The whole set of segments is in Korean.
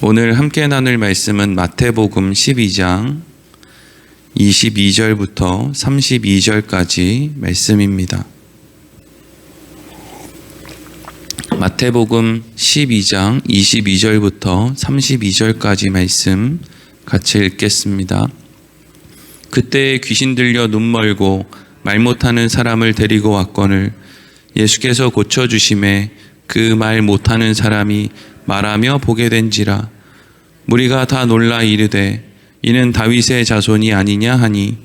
오늘 함께 나눌 말씀은 마태복음 12장 22절부터 32절까지 말씀입니다. 마태복음 12장 22절부터 32절까지 말씀 같이 읽겠습니다. 그때 귀신 들려 눈 멀고 말 못하는 사람을 데리고 왔거늘 예수께서 고쳐주심에 그 말 못하는 사람이 말하며 보게 된지라. 무리가 다 놀라 이르되 이는 다윗의 자손이 아니냐 하니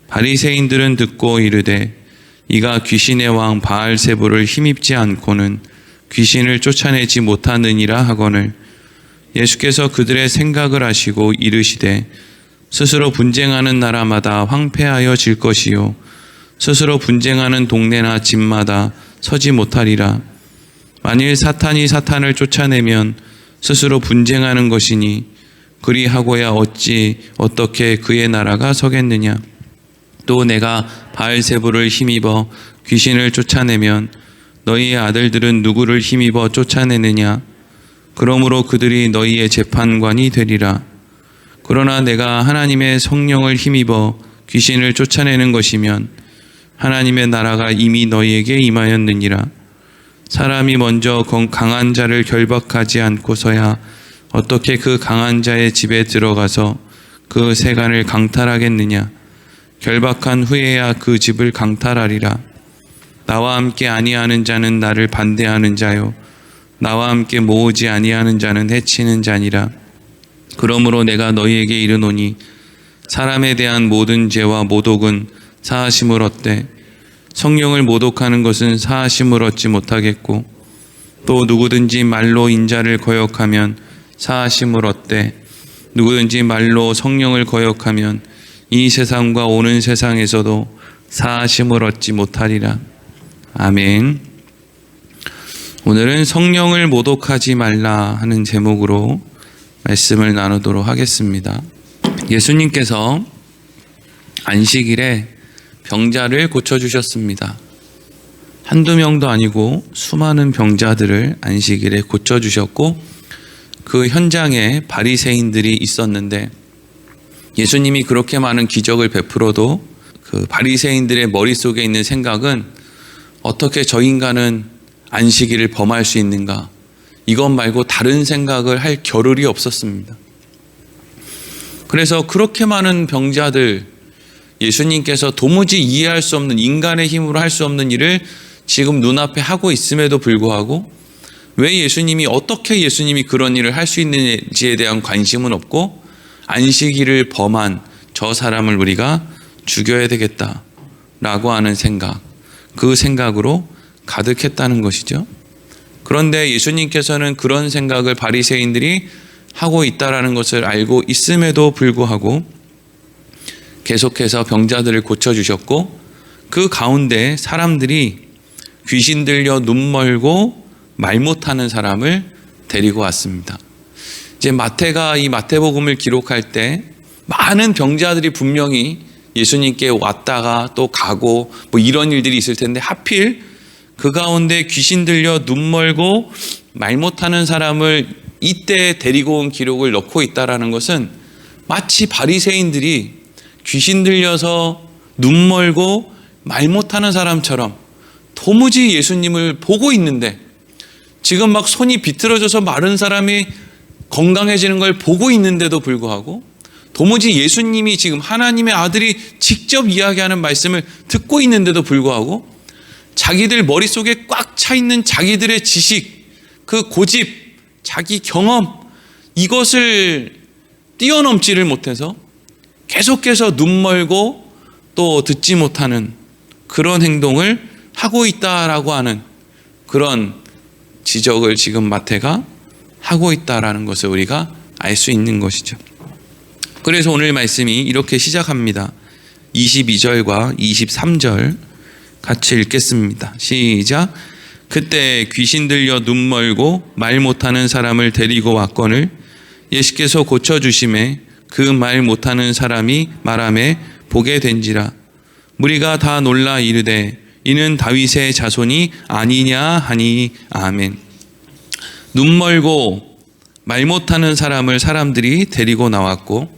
바리새인들은 듣고 이르되 이가 귀신의 왕 바알세불을 힘입지 않고는 귀신을 쫓아내지 못하느니라 하거늘 예수께서 그들의 생각을 아시고 이르시되 스스로 분쟁하는 나라마다 황폐하여 질 것이요 스스로 분쟁하는 동네나 집마다 서지 못하리라. 만일 사탄이 사탄을 쫓아내면 스스로 분쟁하는 것이니 그리하고야 어떻게 그의 나라가 서겠느냐. 또 내가 바알세불을 힘입어 귀신을 쫓아내면 너희의 아들들은 누구를 힘입어 쫓아내느냐. 그러므로 그들이 너희의 재판관이 되리라. 그러나 내가 하나님의 성령을 힘입어 귀신을 쫓아내는 것이면 하나님의 나라가 이미 너희에게 임하였느니라. 사람이 먼저 강한 자를 결박하지 않고서야 어떻게 그 강한 자의 집에 들어가서 그 세간을 강탈하겠느냐. 결박한 후에야 그 집을 강탈하리라. 나와 함께 아니하는 자는 나를 반대하는 자요 나와 함께 모으지 아니하는 자는 해치는 자니라. 그러므로 내가 너희에게 이르노니 사람에 대한 모든 죄와 모독은 사하심을 얻되 성령을 모독하는 것은 사하심을 얻지 못하겠고 또 누구든지 말로 인자를 거역하면 사하심을 얻되 누구든지 말로 성령을 거역하면 이 세상과 오는 세상에서도 사하심을 얻지 못하리라. 아멘. 오늘은 성령을 모독하지 말라 하는 제목으로 말씀을 나누도록 하겠습니다. 예수님께서 안식일에 병자를 고쳐주셨습니다. 한두 명도 아니고 수많은 병자들을 안식일에 고쳐주셨고 그 현장에 바리새인들이 있었는데 예수님이 그렇게 많은 기적을 베풀어도 그 바리새인들의 머릿속에 있는 생각은 어떻게 저 인간은 안식일을 범할 수 있는가, 이것 말고 다른 생각을 할 겨를이 없었습니다. 그래서 그렇게 많은 병자들, 예수님께서 도무지 이해할 수 없는, 인간의 힘으로 할 수 없는 일을 지금 눈앞에 하고 있음에도 불구하고 왜 어떻게 예수님이 그런 일을 할 수 있는지에 대한 관심은 없고 안식일을 범한 저 사람을 우리가 죽여야 되겠다라고 하는 생각, 그 생각으로 가득했다는 것이죠. 그런데 예수님께서는 그런 생각을 바리새인들이 하고 있다라는 것을 알고 있음에도 불구하고 계속해서 병자들을 고쳐주셨고 그 가운데 사람들이 귀신 들려 눈 멀고 말 못하는 사람을 데리고 왔습니다. 이제 마태가 이 마태복음을 기록할 때 많은 병자들이 분명히 예수님께 왔다가 또 가고 뭐 이런 일들이 있을 텐데 하필 그 가운데 귀신 들려 눈 멀고 말 못하는 사람을 이때 데리고 온 기록을 넣고 있다라는 것은 마치 바리새인들이 귀신 들려서 눈 멀고 말 못하는 사람처럼 도무지 예수님을 보고 있는데 지금 막 손이 비틀어져서 마른 사람이 건강해지는 걸 보고 있는데도 불구하고 도무지 예수님이 지금 하나님의 아들이 직접 이야기하는 말씀을 듣고 있는데도 불구하고 자기들 머릿속에 꽉 차 있는 자기들의 지식, 그 고집, 자기 경험, 이것을 뛰어넘지를 못해서 계속해서 눈 멀고 또 듣지 못하는 그런 행동을 하고 있다라고 하는 그런 지적을 지금 마태가 하고 있다라는 것을 우리가 알 수 있는 것이죠. 그래서 오늘 말씀이 이렇게 시작합니다. 22절과 23절 같이 읽겠습니다. 시작. 그때 귀신 들려 눈 멀고 말 못하는 사람을 데리고 왔거늘 예수께서 고쳐주심에 그 말 못하는 사람이 말하매 보게 된지라. 무리가 다 놀라 이르되 이는 다윗의 자손이 아니냐 하니. 아멘. 눈 멀고 말 못하는 사람을 사람들이 데리고 나왔고,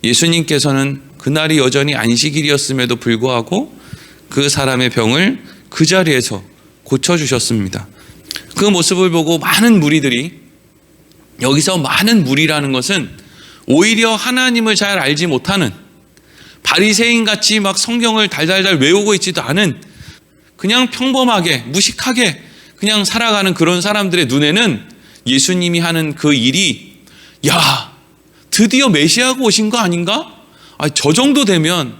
예수님께서는 그날이 여전히 안식일이었음에도 불구하고 그 사람의 병을 그 자리에서 고쳐주셨습니다. 그 모습을 보고 많은 무리들이, 여기서 많은 무리라는 것은 오히려 하나님을 잘 알지 못하는, 바리새인같이 막 성경을 달달달 외우고 있지도 않은, 그냥 평범하게 무식하게 그냥 살아가는 그런 사람들의 눈에는 예수님이 하는 그 일이, 야, 드디어 메시아가 오신 거 아닌가? 저 정도 되면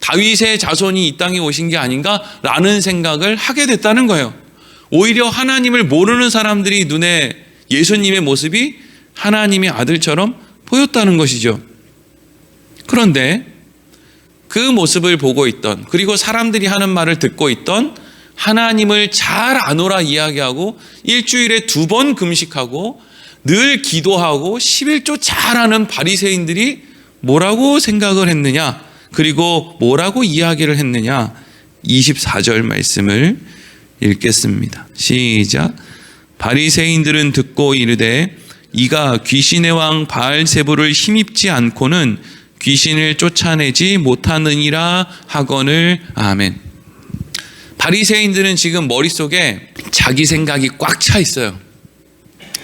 다윗의 자손이 이 땅에 오신 게 아닌가라는 생각을 하게 됐다는 거예요. 오히려 하나님을 모르는 사람들이 눈에 예수님의 모습이 하나님의 아들처럼 보였다는 것이죠. 그런데 그 모습을 보고 있던, 그리고 사람들이 하는 말을 듣고 있던, 하나님을 잘 아노라 이야기하고 일주일에 2번 금식하고 늘 기도하고 11조 잘하는 바리새인들이 뭐라고 생각을 했느냐, 그리고 뭐라고 이야기를 했느냐. 24절 말씀을 읽겠습니다. 시작. 바리새인들은 듣고 이르되 이가 귀신의 왕 바알세불을 힘입지 않고는 귀신을 쫓아내지 못하느니라 하거늘. 아멘. 바리새인들은 지금 머릿속에 자기 생각이 꽉 차 있어요.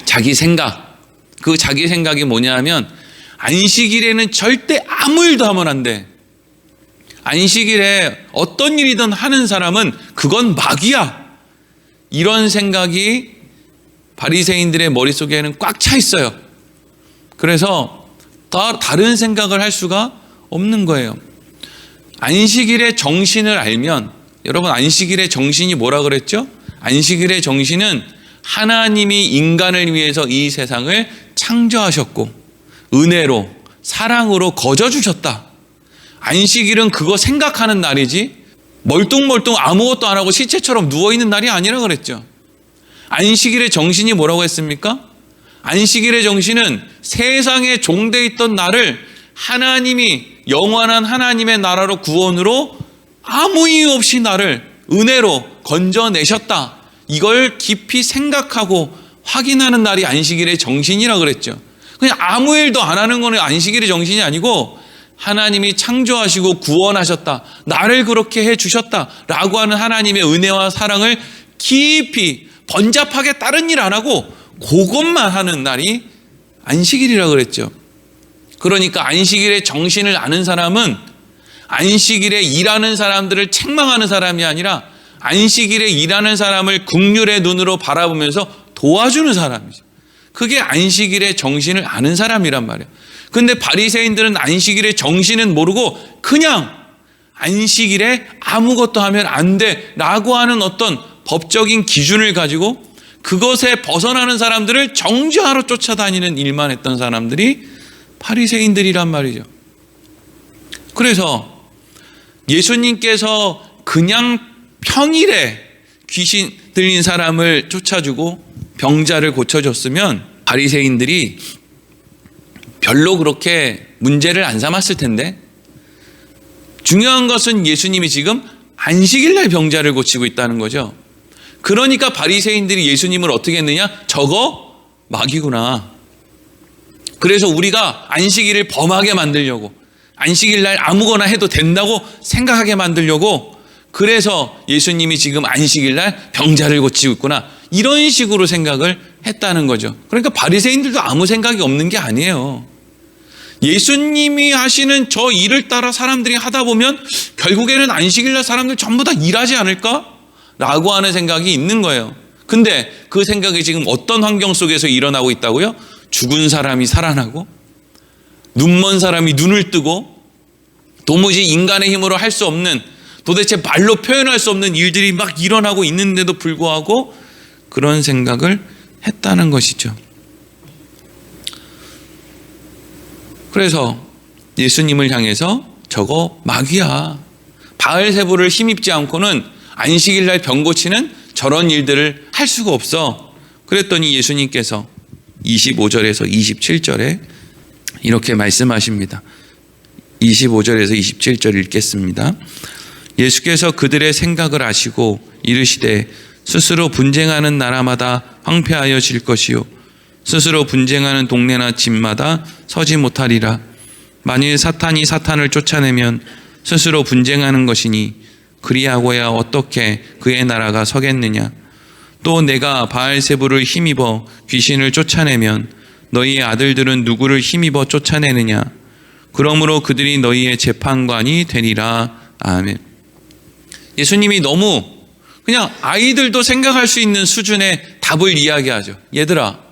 자기 생각. 그 자기 생각이 뭐냐 하면, 안식일에는 절대 아무 일도 하면 안 돼. 안식일에 어떤 일이든 하는 사람은 그건 마귀야. 이런 생각이 바리새인들의 머릿속에는 꽉 차 있어요. 그래서 다른 생각을 할 수가 없는 거예요. 안식일의 정신을 알면, 여러분 안식일의 정신이 뭐라 그랬죠? 안식일의 정신은 하나님이 인간을 위해서 이 세상을 창조하셨고 은혜로 사랑으로 거저주셨다. 안식일은 그거 생각하는 날이지 멀뚱멀뚱 아무것도 안 하고 시체처럼 누워있는 날이 아니라 그랬죠. 안식일의 정신이 뭐라고 했습니까? 안식일의 정신은 세상에 종돼 있던 나를 하나님이 영원한 하나님의 나라로 구원으로 아무 이유 없이 나를 은혜로 건져내셨다. 이걸 깊이 생각하고 확인하는 날이 안식일의 정신이라 그랬죠. 그냥 아무 일도 안 하는 거는 안식일의 정신이 아니고, 하나님이 창조하시고 구원하셨다, 나를 그렇게 해주셨다 라고 하는 하나님의 은혜와 사랑을 깊이 번잡하게 다른 일 안 하고 그것만 하는 날이 안식일이라 그랬죠. 그러니까 안식일의 정신을 아는 사람은 안식일에 일하는 사람들을 책망하는 사람이 아니라 안식일에 일하는 사람을 긍휼의 눈으로 바라보면서 도와주는 사람이죠. 그게 안식일의 정신을 아는 사람이란 말이에요. 근데 바리새인들은 안식일의 정신은 모르고 그냥 안식일에 아무것도 하면 안 돼라고 하는 어떤 법적인 기준을 가지고 그것에 벗어나는 사람들을 정죄하러 쫓아다니는 일만 했던 사람들이 바리새인들이란 말이죠. 그래서 예수님께서 그냥 평일에 귀신 들린 사람을 쫓아주고 병자를 고쳐줬으면 바리새인들이 별로 그렇게 문제를 안 삼았을 텐데, 중요한 것은 예수님이 지금 안식일 날 병자를 고치고 있다는 거죠. 그러니까 바리새인들이 예수님을 어떻게 했느냐? 저거 마귀구나. 그래서 우리가 안식일을 범하게 만들려고, 안식일 날 아무거나 해도 된다고 생각하게 만들려고, 그래서 예수님이 지금 안식일 날 병자를 고치고 있구나, 이런 식으로 생각을 했다는 거죠. 그러니까 바리새인들도 아무 생각이 없는 게 아니에요. 예수님이 하시는 저 일을 따라 사람들이 하다 보면 결국에는 안식일 날 사람들 전부 다 일하지 않을까? 라고 하는 생각이 있는 거예요. 근데 그 생각이 지금 어떤 환경 속에서 일어나고 있다고요? 죽은 사람이 살아나고, 눈먼 사람이 눈을 뜨고, 도무지 인간의 힘으로 할 수 없는, 도대체 말로 표현할 수 없는 일들이 막 일어나고 있는데도 불구하고 그런 생각을 했다는 것이죠. 그래서 예수님을 향해서 저거 마귀야, 바알세불을 힘입지 않고는 안식일 날 병 고치는 저런 일들을 할 수가 없어. 그랬더니 예수님께서 25절에서 27절에 이렇게 말씀하십니다. 25절에서 27절 읽겠습니다. 예수께서 그들의 생각을 아시고 이르시되 스스로 분쟁하는 나라마다 황폐하여질 것이요 스스로 분쟁하는 동네나 집마다 서지 못하리라. 만일 사탄이 사탄을 쫓아내면 스스로 분쟁하는 것이니 그리하고야 어떻게 그의 나라가 서겠느냐. 또 내가 바알세불을 힘입어 귀신을 쫓아내면 너희의 아들들은 누구를 힘입어 쫓아내느냐. 그러므로 그들이 너희의 재판관이 되리라. 아멘. 예수님이 너무 그냥 아이들도 생각할 수 있는 수준의 답을 이야기하죠. 얘들아,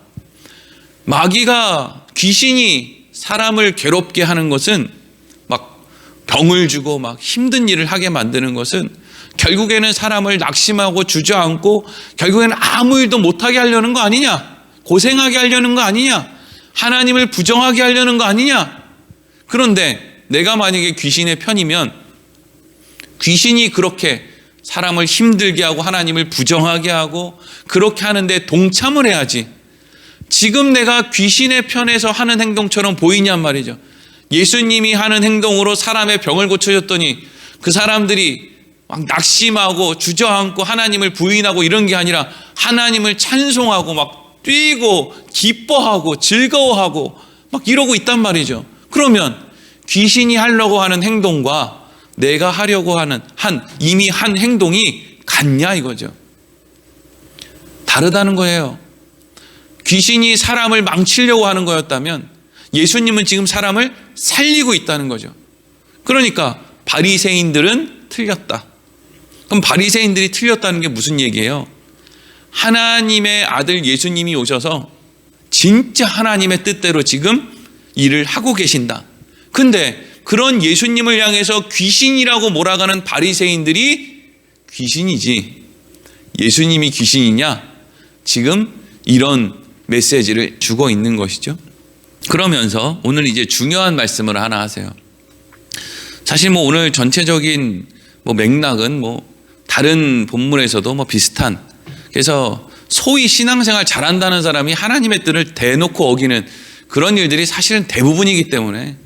마귀가, 귀신이 사람을 괴롭게 하는 것은, 막 병을 주고 막 힘든 일을 하게 만드는 것은 결국에는 사람을 낙심하고 주저앉고 결국에는 아무 일도 못하게 하려는 거 아니냐, 고생하게 하려는 거 아니냐, 하나님을 부정하게 하려는 거 아니냐. 그런데 내가 만약에 귀신의 편이면 귀신이 그렇게 사람을 힘들게 하고 하나님을 부정하게 하고 그렇게 하는데 동참을 해야지. 지금 내가 귀신의 편에서 하는 행동처럼 보이냔 말이죠. 예수님이 하는 행동으로 사람의 병을 고쳐줬더니 그 사람들이 막 낙심하고 주저앉고 하나님을 부인하고 이런 게 아니라 하나님을 찬송하고 막 뛰고 기뻐하고 즐거워하고 막 이러고 있단 말이죠. 그러면 귀신이 하려고 하는 행동과 내가 하려고 하는 이미 한 행동이 같냐 이거죠. 다르다는 거예요. 귀신이 사람을 망치려고 하는 거였다면 예수님은 지금 사람을 살리고 있다는 거죠. 그러니까 바리새인들은 틀렸다. 그럼 바리새인들이 틀렸다는 게 무슨 얘기예요? 하나님의 아들 예수님이 오셔서 진짜 하나님의 뜻대로 지금 일을 하고 계신다. 근데 그런 예수님을 향해서 귀신이라고 몰아가는 바리새인들이 귀신이지 예수님이 귀신이냐? 지금 이런 메시지를 주고 있는 것이죠. 그러면서 오늘 이제 중요한 말씀을 하나 하세요. 사실 오늘 전체적인 맥락은 다른 본문에서도 비슷한, 그래서 소위 신앙생활 잘한다는 사람이 하나님의 뜻을 대놓고 어기는 그런 일들이 사실은 대부분이기 때문에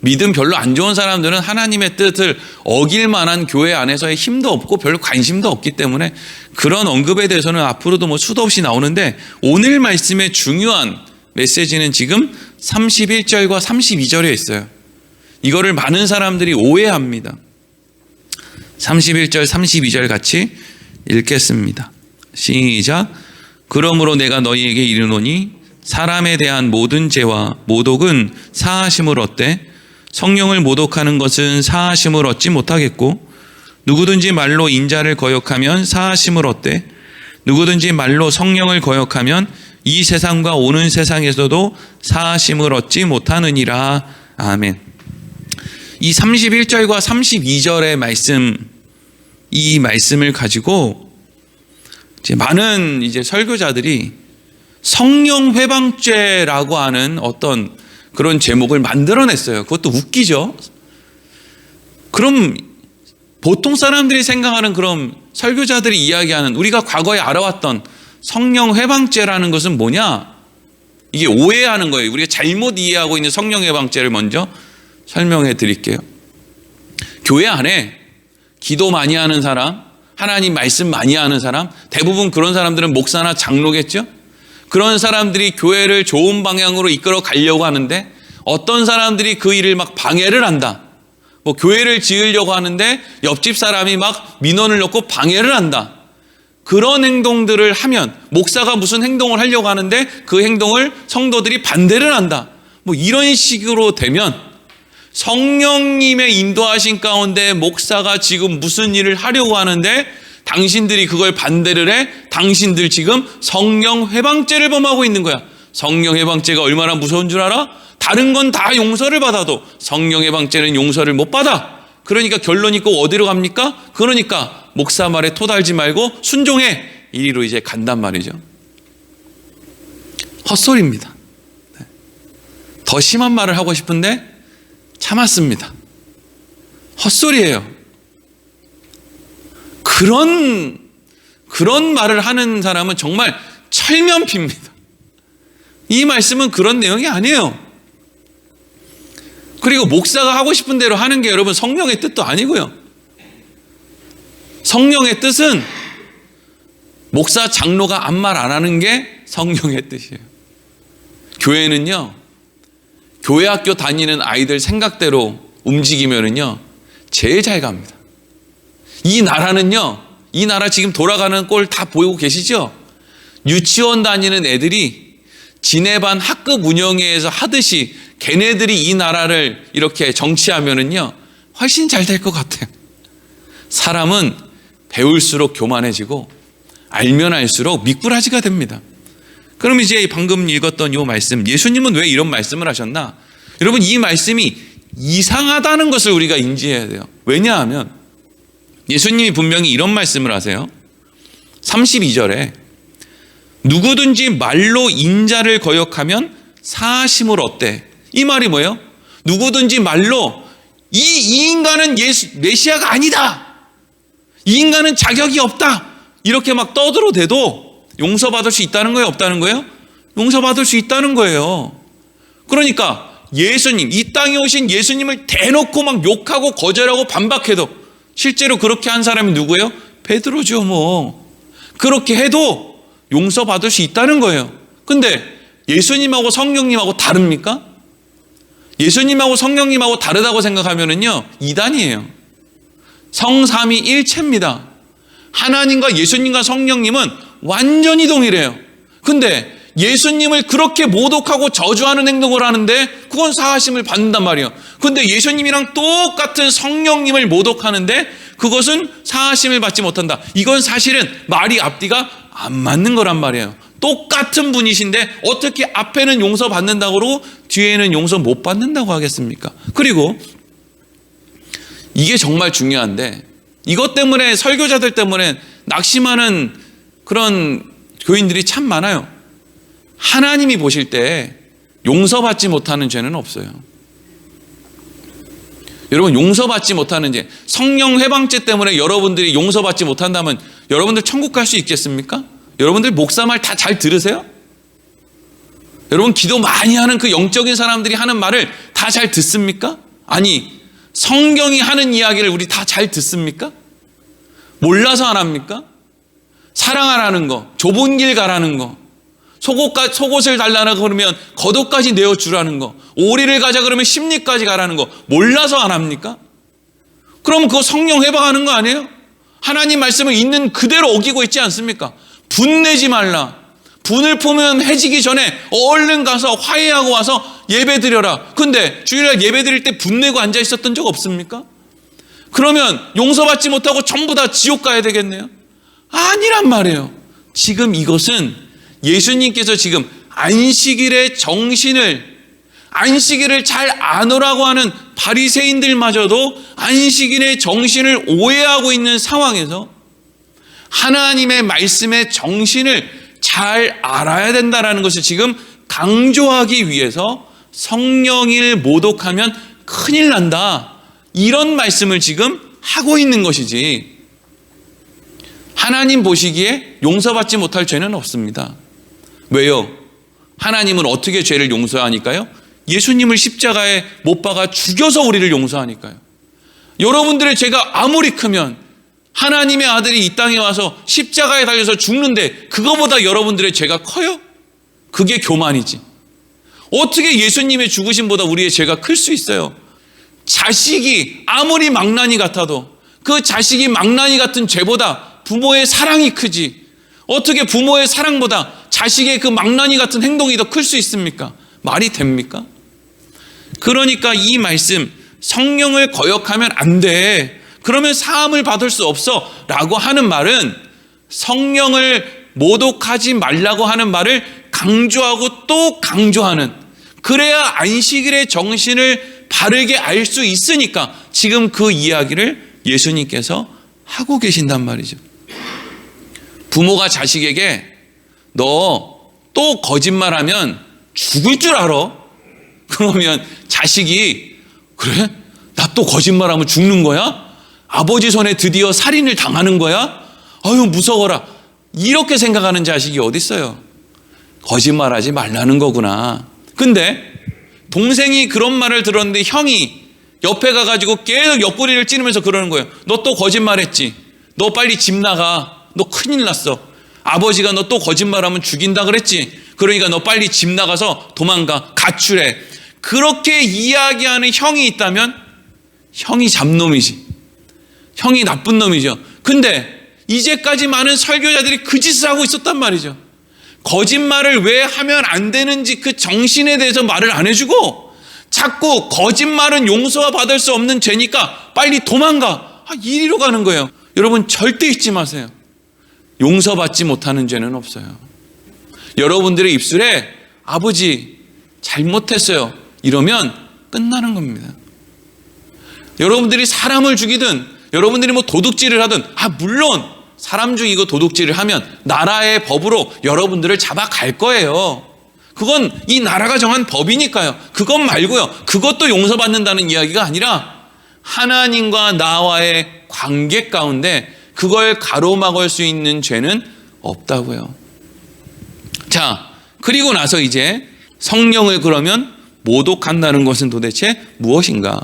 믿음 별로 안 좋은 사람들은 하나님의 뜻을 어길 만한 교회 안에서의 힘도 없고 별로 관심도 없기 때문에 그런 언급에 대해서는 앞으로도 수도 없이 나오는데, 오늘 말씀의 중요한 메시지는 지금 31절과 32절에 있어요. 이거를 많은 사람들이 오해합니다. 31절 32절 같이 읽겠습니다. 시작. 그러므로 내가 너희에게 이르노니 사람에 대한 모든 죄와 모독은 사하심을 얻되 성령을 모독하는 것은 사하심을 얻지 못하겠고, 누구든지 말로 인자를 거역하면 사하심을 얻되 누구든지 말로 성령을 거역하면 이 세상과 오는 세상에서도 사하심을 얻지 못하느니라. 아멘. 이 31절과 32절의 말씀, 이 말씀을 가지고 많은 설교자들이 성령 회방죄라고 하는 어떤 그런 제목을 만들어냈어요. 그것도 웃기죠. 그럼 보통 사람들이 생각하는, 그럼 설교자들이 이야기하는, 우리가 과거에 알아왔던 성령 회방죄라는 것은 뭐냐? 이게 오해하는 거예요. 우리가 잘못 이해하고 있는 성령 회방죄를 먼저 설명해 드릴게요. 교회 안에 기도 많이 하는 사람, 하나님 말씀 많이 하는 사람, 대부분 그런 사람들은 목사나 장로겠죠? 그런 사람들이 교회를 좋은 방향으로 이끌어 가려고 하는데 어떤 사람들이 그 일을 막 방해를 한다. 교회를 지으려고 하는데 옆집 사람이 막 민원을 넣고 방해를 한다. 그런 행동들을 하면, 목사가 무슨 행동을 하려고 하는데 그 행동을 성도들이 반대를 한다. 이런 식으로 되면 성령님의 인도하신 가운데 목사가 지금 무슨 일을 하려고 하는데 당신들이 그걸 반대를 해, 당신들 지금 성령 회방죄를 범하고 있는 거야. 성령 회방죄가 얼마나 무서운 줄 알아? 다른 건 다 용서를 받아도 성령 회방죄는 용서를 못 받아. 그러니까 결론이 꼭 어디로 갑니까? 그러니까 목사 말에 토달지 말고 순종해, 이리로 이제 간단 말이죠. 헛소리입니다. 더 심한 말을 하고 싶은데 참았습니다. 헛소리예요. 그런 말을 하는 사람은 정말 철면피입니다. 이 말씀은 그런 내용이 아니에요. 그리고 목사가 하고 싶은 대로 하는 게 여러분 성령의 뜻도 아니고요. 성령의 뜻은 목사 장로가 아무 말 안 하는 게 성령의 뜻이에요. 교회는요, 교회 학교 다니는 아이들 생각대로 움직이면은요, 제일 잘 갑니다. 이 나라는요, 이 나라 지금 돌아가는 꼴 다 보이고 계시죠? 유치원 다니는 애들이 지네반 학급 운영회에서 하듯이 걔네들이 이 나라를 이렇게 정치하면은요, 훨씬 잘 될 것 같아요. 사람은 배울수록 교만해지고 알면 알수록 미꾸라지가 됩니다. 그럼 이제 방금 읽었던 이 말씀, 예수님은 왜 이런 말씀을 하셨나? 여러분, 이 말씀이 이상하다는 것을 우리가 인지해야 돼요. 왜냐하면 예수님이 분명히 이런 말씀을 하세요. 32절에 누구든지 말로 인자를 거역하면 사하심을 얻대. 이 말이 뭐예요? 누구든지 말로 이 인간은 메시아가 아니다, 이 인간은 자격이 없다, 이렇게 막 떠들어대도 용서받을 수 있다는 거예요? 없다는 거예요? 용서받을 수 있다는 거예요. 그러니까 예수님, 이 땅에 오신 예수님을 대놓고 막 욕하고 거절하고 반박해도, 실제로 그렇게 한 사람이 누구예요? 베드로죠. 뭐 그렇게 해도 용서받을 수 있다는 거예요. 근데 예수님하고 성령님하고 다릅니까? 예수님하고 성령님하고 다르다고 생각하면은요, 이단이에요. 성삼위 일체입니다. 하나님과 예수님과 성령님은 완전히 동일해요. 근데 예수님을 그렇게 모독하고 저주하는 행동을 하는데 그건 사하심을 받는단 말이에요. 근데 예수님이랑 똑같은 성령님을 모독하는데 그것은 사하심을 받지 못한다. 이건 사실은 말이 앞뒤가 안 맞는 거란 말이에요. 똑같은 분이신데 어떻게 앞에는 용서받는다고 그러고 뒤에는 용서 못 받는다고 하겠습니까? 그리고 이게 정말 중요한데, 이것 때문에, 설교자들 때문에 낙심하는 그런 교인들이 참 많아요. 하나님이 보실 때 용서받지 못하는 죄는 없어요. 여러분, 용서받지 못하는 죄, 성령 회방죄 때문에 여러분들이 용서받지 못한다면 여러분들 천국 갈 수 있겠습니까? 여러분들 목사 말 다 잘 들으세요? 여러분, 기도 많이 하는 그 영적인 사람들이 하는 말을 다 잘 듣습니까? 아니, 성경이 하는 이야기를 우리 다 잘 듣습니까? 몰라서 안 합니까? 사랑하라는 거, 좁은 길 가라는 거, 속옷을 달라고 그러면 겉옷까지 내어주라는 거, 오리를 가자 그러면 십리까지 가라는 거 몰라서 안 합니까? 그럼 그거 성령 회방하는 거 아니에요? 하나님 말씀을 있는 그대로 어기고 있지 않습니까? 분내지 말라. 분을 품으면 해지기 전에 얼른 가서 화해하고 와서 예배 드려라. 근데 주일날 예배 드릴 때 분내고 앉아 있었던 적 없습니까? 그러면 용서받지 못하고 전부 다 지옥 가야 되겠네요? 아니란 말이에요. 지금 이것은 예수님께서 지금 안식일의 정신을, 안식일을 잘 아노라고 하는 바리새인들마저도 안식일의 정신을 오해하고 있는 상황에서 하나님의 말씀의 정신을 잘 알아야 된다는 것을 지금 강조하기 위해서 성령을 모독하면 큰일 난다, 이런 말씀을 지금 하고 있는 것이지, 하나님 보시기에 용서받지 못할 죄는 없습니다. 왜요? 하나님은 어떻게 죄를 용서하니까요? 예수님을 십자가에 못 박아 죽여서 우리를 용서하니까요. 여러분들의 죄가 아무리 크면 하나님의 아들이 이 땅에 와서 십자가에 달려서 죽는데 그거보다 여러분들의 죄가 커요? 그게 교만이지. 어떻게 예수님의 죽으심보다 우리의 죄가 클 수 있어요? 자식이 아무리 망나니 같아도 그 자식이 망나니 같은 죄보다 부모의 사랑이 크지, 어떻게 부모의 사랑보다 자식의 그 망나니 같은 행동이 더 클 수 있습니까? 말이 됩니까? 그러니까 이 말씀, 성령을 거역하면 안 돼, 그러면 사함을 받을 수 없어 라고 하는 말은 성령을 모독하지 말라고 하는 말을 강조하고 또 강조하는, 그래야 안식일의 정신을 바르게 알 수 있으니까 지금 그 이야기를 예수님께서 하고 계신단 말이죠. 부모가 자식에게 너 또 거짓말하면 죽을 줄 알아? 그러면 자식이 그래? 나 또 거짓말하면 죽는 거야? 아버지 손에 드디어 살인을 당하는 거야? 아유 무서워라, 이렇게 생각하는 자식이 어디 있어요? 거짓말하지 말라는 거구나. 근데 동생이 그런 말을 들었는데 형이 옆에 가가지고 계속 옆구리를 찌르면서 그러는 거예요. 너 또 거짓말했지? 너 빨리 집 나가. 너 큰일 났어. 아버지가 너 또 거짓말하면 죽인다 그랬지? 그러니까 너 빨리 집 나가서 도망가, 가출해. 그렇게 이야기하는 형이 있다면 형이 잡놈이지. 형이 나쁜 놈이죠. 근데 이제까지 많은 설교자들이 그 짓을 하고 있었단 말이죠. 거짓말을 왜 하면 안 되는지 그 정신에 대해서 말을 안 해주고 자꾸 거짓말은 용서와 받을 수 없는 죄니까 빨리 도망가. 이리로 가는 거예요. 여러분 절대 잊지 마세요. 용서받지 못하는 죄는 없어요. 여러분들의 입술에 아버지 잘못했어요 이러면 끝나는 겁니다. 여러분들이 사람을 죽이든 여러분들이 뭐 도둑질을 하든 물론 사람 죽이고 도둑질을 하면 나라의 법으로 여러분들을 잡아갈 거예요. 그건 이 나라가 정한 법이니까요. 그것 말고요. 그것도 용서받는다는 이야기가 아니라 하나님과 나와의 관계 가운데 그걸 가로막을 수 있는 죄는 없다고요. 자, 그리고 나서 이제 성령을 그러면 모독한다는 것은 도대체 무엇인가?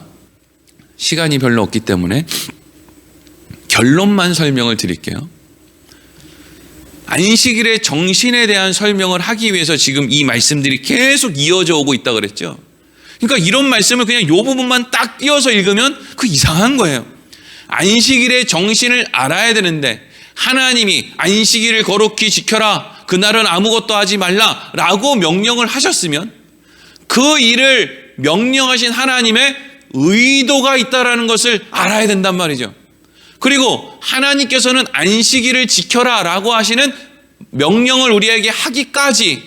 시간이 별로 없기 때문에 결론만 설명을 드릴게요. 안식일의 정신에 대한 설명을 하기 위해서 지금 이 말씀들이 계속 이어져 오고 있다 그랬죠. 그러니까 이런 말씀을 그냥 이 부분만 딱 띄어서 읽으면 그 이상한 거예요. 안식일의 정신을 알아야 되는데 하나님이 안식일을 거룩히 지켜라, 그날은 아무것도 하지 말라 라고 명령을 하셨으면 그 일을 명령하신 하나님의 의도가 있다라는 것을 알아야 된단 말이죠. 그리고 하나님께서는 안식일을 지켜라 라고 하시는 명령을 우리에게 하기까지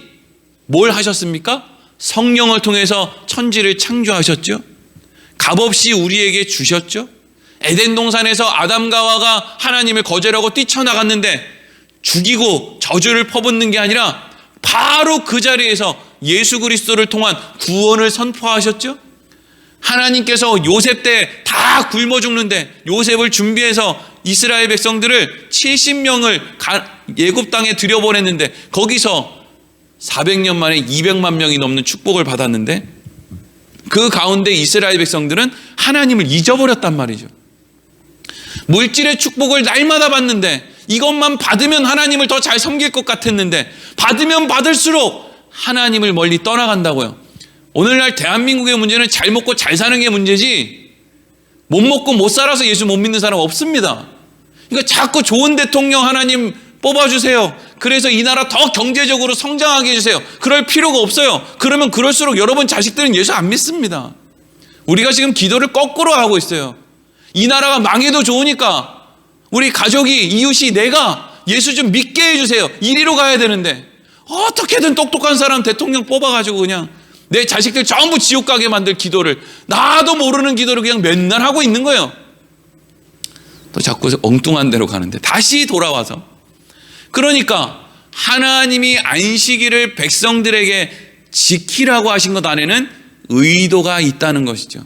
뭘 하셨습니까? 성령을 통해서 천지를 창조하셨죠. 값없이 우리에게 주셨죠. 에덴 동산에서 아담과 하와가 하나님을 거절하고 뛰쳐나갔는데 죽이고 저주를 퍼붓는 게 아니라 바로 그 자리에서 예수 그리스도를 통한 구원을 선포하셨죠. 하나님께서 요셉 때 다 굶어 죽는데 요셉을 준비해서 이스라엘 백성들을 70명을 애굽 땅에 들여보냈는데 거기서 400년 만에 200만 명이 넘는 축복을 받았는데 그 가운데 이스라엘 백성들은 하나님을 잊어버렸단 말이죠. 물질의 축복을 날마다 받는데 이것만 받으면 하나님을 더 잘 섬길 것 같았는데 받으면 받을수록 하나님을 멀리 떠나간다고요. 오늘날 대한민국의 문제는 잘 먹고 잘 사는 게 문제지 못 먹고 못 살아서 예수 못 믿는 사람 없습니다. 그러니까 자꾸 좋은 대통령 하나님 뽑아주세요. 그래서 이 나라 더 경제적으로 성장하게 해주세요. 그럴 필요가 없어요. 그러면 그럴수록 여러분 자식들은 예수 안 믿습니다. 우리가 지금 기도를 거꾸로 하고 있어요. 이 나라가 망해도 좋으니까 우리 가족이, 이웃이, 내가 예수 좀 믿게 해주세요. 이리로 가야 되는데 어떻게든 똑똑한 사람 대통령 뽑아가지고 그냥 내 자식들 전부 지옥 가게 만들 기도를, 나도 모르는 기도를 그냥 맨날 하고 있는 거예요. 또 자꾸 엉뚱한 데로 가는데 다시 돌아와서, 그러니까 하나님이 안식일을 백성들에게 지키라고 하신 것 안에는 의도가 있다는 것이죠.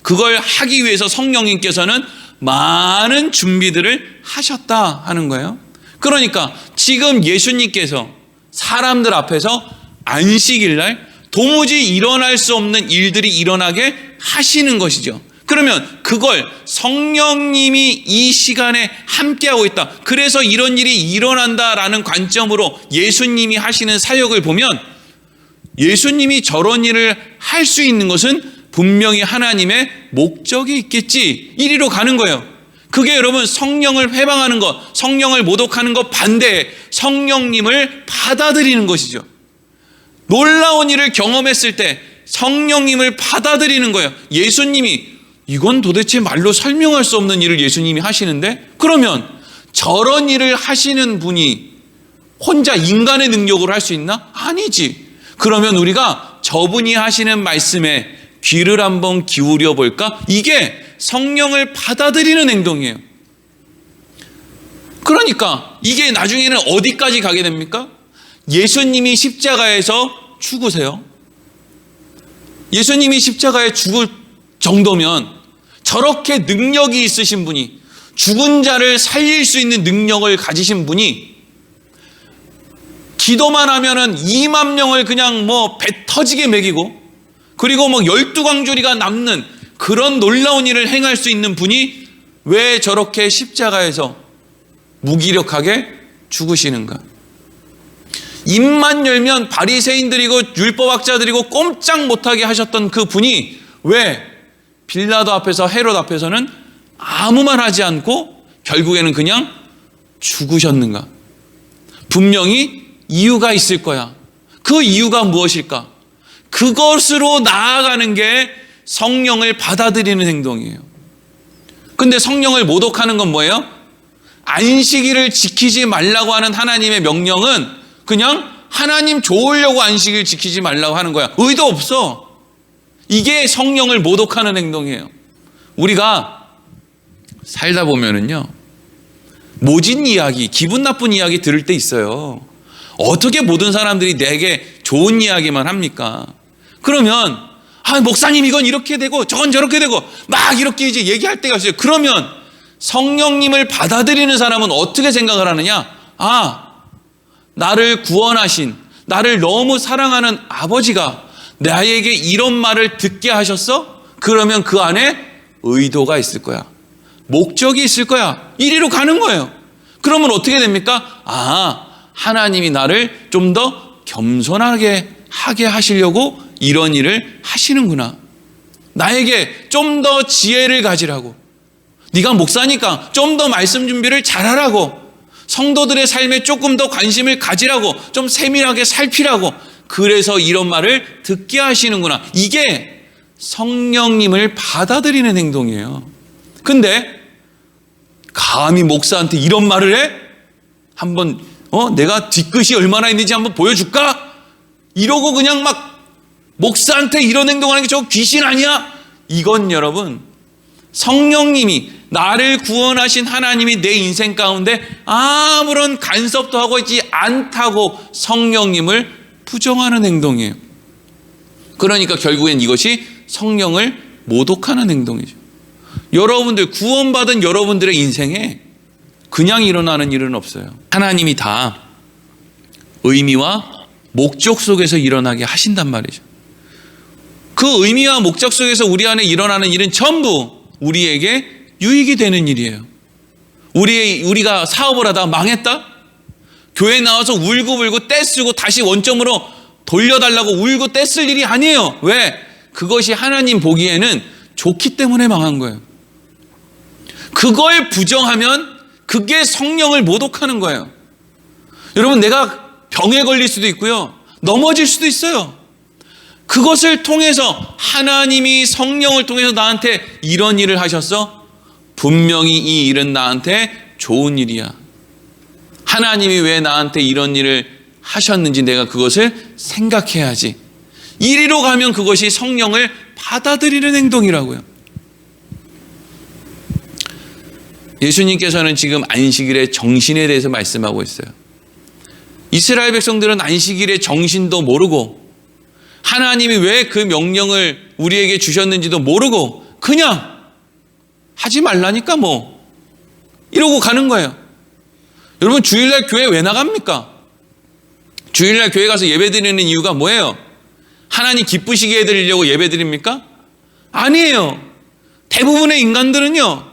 그걸 하기 위해서 성령님께서는 많은 준비들을 하셨다 하는 거예요. 그러니까 지금 예수님께서 사람들 앞에서 안식일 날 도무지 일어날 수 없는 일들이 일어나게 하시는 것이죠. 그러면 그걸 성령님이 이 시간에 함께하고 있다, 그래서 이런 일이 일어난다라는 관점으로 예수님이 하시는 사역을 보면 예수님이 저런 일을 할 수 있는 것은 분명히 하나님의 목적이 있겠지, 이리로 가는 거예요. 그게 여러분 성령을 회방하는 것, 성령을 모독하는 것 반대에 성령님을 받아들이는 것이죠. 놀라운 일을 경험했을 때 성령님을 받아들이는 거예요. 예수님이, 이건 도대체 말로 설명할 수 없는 일을 예수님이 하시는데, 그러면 저런 일을 하시는 분이 혼자 인간의 능력으로 할 수 있나? 아니지. 그러면 우리가 저분이 하시는 말씀에 귀를 한번 기울여 볼까? 이게 성령을 받아들이는 행동이에요. 그러니까 이게 나중에는 어디까지 가게 됩니까? 예수님이 십자가에서 죽으세요. 예수님이 십자가에 죽을 정도면 저렇게 능력이 있으신 분이, 죽은 자를 살릴 수 있는 능력을 가지신 분이 기도만 하면은 2만 명을 그냥 뭐 배 터지게 먹이고, 그리고 뭐 12광주리가 남는 그런 놀라운 일을 행할 수 있는 분이 왜 저렇게 십자가에서 무기력하게 죽으시는가? 입만 열면 바리새인들이고 율법학자들이고 꼼짝 못하게 하셨던 그 분이 왜 빌라도 앞에서 헤롯 앞에서는 아무 말 하지 않고 결국에는 그냥 죽으셨는가? 분명히 이유가 있을 거야. 그 이유가 무엇일까? 그것으로 나아가는 게 성령을 받아들이는 행동이에요. 근데 성령을 모독하는 건 뭐예요? 안식일을 지키지 말라고 하는 하나님의 명령은 그냥 하나님 좋으려고 안식일 지키지 말라고 하는 거야. 의도 없어. 이게 성령을 모독하는 행동이에요. 우리가 살다 보면은요, 모진 이야기, 기분 나쁜 이야기 들을 때 있어요. 어떻게 모든 사람들이 내게 좋은 이야기만 합니까? 그러면 목사님 이건 이렇게 되고 저건 저렇게 되고 막 이렇게 이제 얘기할 때가 있어요. 그러면 성령님을 받아들이는 사람은 어떻게 생각을 하느냐? 나를 구원하신, 나를 너무 사랑하는 아버지가 나에게 이런 말을 듣게 하셨어? 그러면 그 안에 의도가 있을 거야. 목적이 있을 거야. 이리로 가는 거예요. 그러면 어떻게 됩니까? 하나님이 나를 좀 더 겸손하게 하게 하시려고 이런 일을 하시는구나. 나에게 좀 더 지혜를 가지라고. 네가 목사니까 좀 더 말씀 준비를 잘하라고. 성도들의 삶에 조금 더 관심을 가지라고. 좀 세밀하게 살피라고. 그래서 이런 말을 듣게 하시는구나. 이게 성령님을 받아들이는 행동이에요. 근데 감히 목사한테 이런 말을 해? 한번 내가 뒤끝이 얼마나 있는지 한번 보여줄까? 이러고 그냥 막 목사한테 이런 행동하는 게 저 귀신 아니야? 이건 여러분, 성령님이, 나를 구원하신 하나님이 내 인생 가운데 아무런 간섭도 하고 있지 않다고 성령님을 부정하는 행동이에요. 그러니까 결국엔 이것이 성령을 모독하는 행동이죠. 여러분들, 구원받은 여러분들의 인생에 그냥 일어나는 일은 없어요. 하나님이 다 의미와 목적 속에서 일어나게 하신단 말이죠. 그 의미와 목적 속에서 우리 안에 일어나는 일은 전부 우리에게 유익이 되는 일이에요. 우리가 사업을 하다가 망했다? 교회 나와서 울고불고 떼쓰고 다시 원점으로 돌려달라고 울고 떼쓸 일이 아니에요. 왜? 그것이 하나님 보기에는 좋기 때문에 망한 거예요. 그걸 부정하면 그게 성령을 모독하는 거예요. 여러분, 내가 병에 걸릴 수도 있고요, 넘어질 수도 있어요. 그것을 통해서 하나님이 성령을 통해서 나한테 이런 일을 하셨어? 분명히 이 일은 나한테 좋은 일이야. 하나님이 왜 나한테 이런 일을 하셨는지 내가 그것을 생각해야지. 이리로 가면 그것이 성령을 받아들이는 행동이라고요. 예수님께서는 지금 안식일의 정신에 대해서 말씀하고 있어요. 이스라엘 백성들은 안식일의 정신도 모르고 하나님이 왜 그 명령을 우리에게 주셨는지도 모르고 그냥 하지 말라니까 뭐 이러고 가는 거예요. 여러분, 주일날 교회 왜 나갑니까? 주일날 교회 가서 예배 드리는 이유가 뭐예요? 하나님 기쁘시게 해드리려고 예배 드립니까? 아니에요. 대부분의 인간들은요,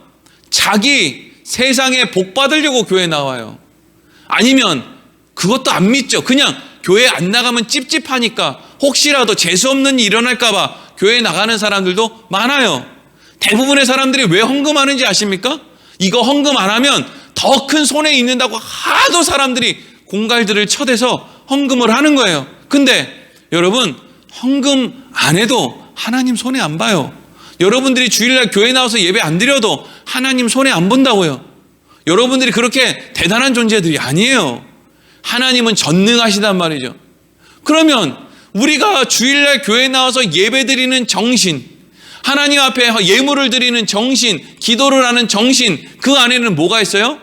자기 세상에 복 받으려고 교회 나와요. 아니면 그것도 안 믿죠. 그냥 교회 안 나가면 찝찝하니까 혹시라도 재수없는 일이 일어날까 봐 교회 나가는 사람들도 많아요. 대부분의 사람들이 왜 헌금하는지 아십니까? 이거 헌금 안 하면 더 큰 손해 있는다고 하도 사람들이 공갈들을 쳐대서 헌금을 하는 거예요. 근데 여러분, 헌금 안 해도 하나님 손해 안 봐요. 여러분들이 주일날 교회 나와서 예배 안 드려도 하나님 손해 안 본다고요. 여러분들이 그렇게 대단한 존재들이 아니에요. 하나님은 전능하시단 말이죠. 그러면 우리가 주일날 교회 나와서 예배 드리는 정신, 하나님 앞에 예물을 드리는 정신, 기도를 하는 정신, 그 안에는 뭐가 있어요?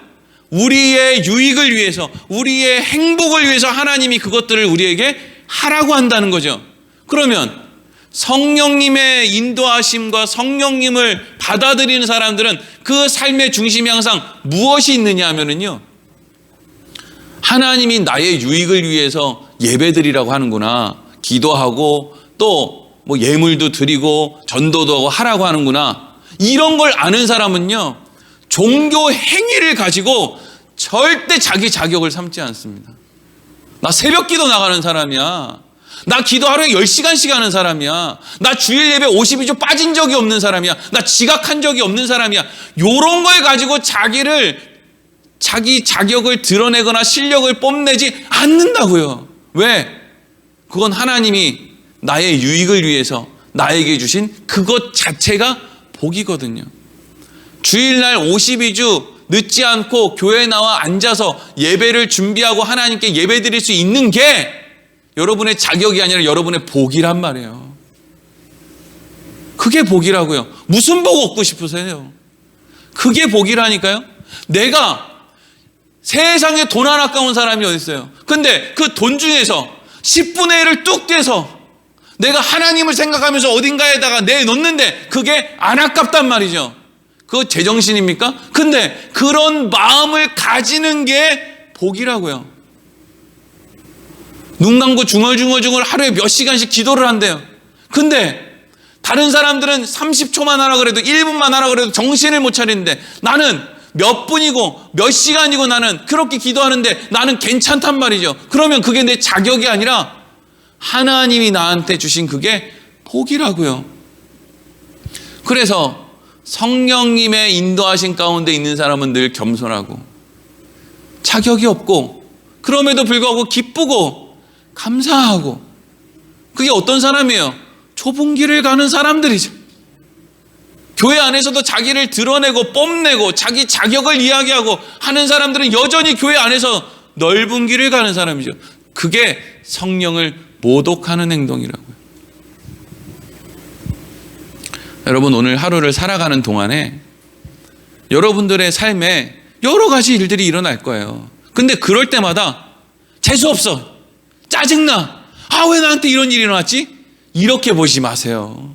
우리의 유익을 위해서, 우리의 행복을 위해서 하나님이 그것들을 우리에게 하라고 한다는 거죠. 그러면 성령님의 인도하심과 성령님을 받아들이는 사람들은 그 삶의 중심이 항상 무엇이 있느냐 하면은요, 하나님이 나의 유익을 위해서 예배드리라고 하는구나, 기도하고 또 뭐 예물도 드리고 전도도 하고 하라고 하는구나, 이런 걸 아는 사람은요, 종교 행위를 가지고 절대 자기 자격을 삼지 않습니다. 나 새벽 기도 나가는 사람이야. 나 기도 하루에 10시간씩 하는 사람이야. 나 주일 예배 52주 빠진 적이 없는 사람이야. 나 지각한 적이 없는 사람이야. 요런 걸 가지고 자기 자격을 드러내거나 실력을 뽐내지 않는다고요. 왜? 그건 하나님이 나의 유익을 위해서 나에게 주신 그것 자체가 복이거든요. 주일날 52주 늦지 않고 교회에 나와 앉아서 예배를 준비하고 하나님께 예배 드릴 수 있는 게 여러분의 자격이 아니라 여러분의 복이란 말이에요. 그게 복이라고요. 무슨 복 얻고 싶으세요? 그게 복이라니까요. 내가 세상에 돈 안 아까운 사람이 어디 있어요? 근데 그 돈 중에서 10분의 1을 뚝 떼서 내가 하나님을 생각하면서 어딘가에다가 내놓는데 그게 안 아깝단 말이죠. 그거 제정신입니까? 근데 그런 마음을 가지는 게 복이라고요. 눈 감고 중얼중얼 하루에 몇 시간씩 기도를 한대요. 근데 다른 사람들은 30초만 하라 그래도 1분만 하라 그래도 정신을 못 차리는데 나는 몇 분이고 몇 시간이고 나는 그렇게 기도하는데 나는 괜찮단 말이죠. 그러면 그게 내 자격이 아니라 하나님이 나한테 주신 그게 복이라고요. 그래서 성령님의 인도하신 가운데 있는 사람은 늘 겸손하고 자격이 없고 그럼에도 불구하고 기쁘고 감사하고, 그게 어떤 사람이에요? 좁은 길을 가는 사람들이죠. 교회 안에서도 자기를 드러내고 뽐내고 자기 자격을 이야기하고 하는 사람들은 여전히 교회 안에서 넓은 길을 가는 사람이죠. 그게 성령을 모독하는 행동이라고요. 여러분, 오늘 하루를 살아가는 동안에 여러분들의 삶에 여러 가지 일들이 일어날 거예요. 근데 그럴 때마다 재수없어, 짜증나, 왜 나한테 이런 일이 일어났지? 이렇게 보지 마세요.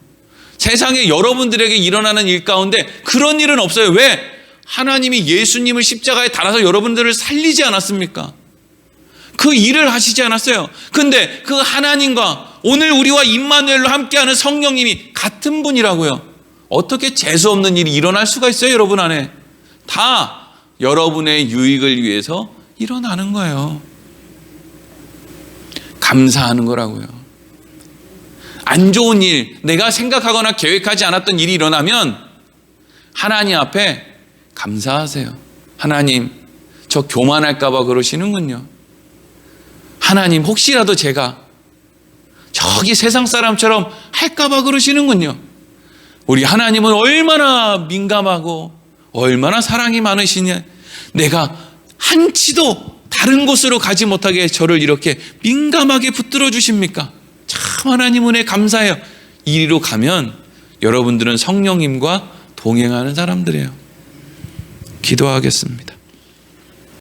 세상에 여러분들에게 일어나는 일 가운데 그런 일은 없어요. 왜? 하나님이 예수님을 십자가에 달아서 여러분들을 살리지 않았습니까? 그 일을 하시지 않았어요. 근데 그 하나님과 오늘 우리와 임마누엘로 함께하는 성령님이 같은 분이라고요. 어떻게 재수 없는 일이 일어날 수가 있어요, 여러분 안에? 다 여러분의 유익을 위해서 일어나는 거예요. 감사하는 거라고요. 안 좋은 일, 내가 생각하거나 계획하지 않았던 일이 일어나면 하나님 앞에 감사하세요. 하나님, 저 교만할까 봐 그러시는군요. 하나님, 혹시라도 제가 저기 세상 사람처럼 할까 봐 그러시는군요. 우리 하나님은 얼마나 민감하고 얼마나 사랑이 많으시냐. 내가 한치도 다른 곳으로 가지 못하게 저를 이렇게 민감하게 붙들어 주십니까? 참 하나님 은혜 감사해요. 이리로 가면 여러분들은 성령님과 동행하는 사람들이에요. 기도하겠습니다.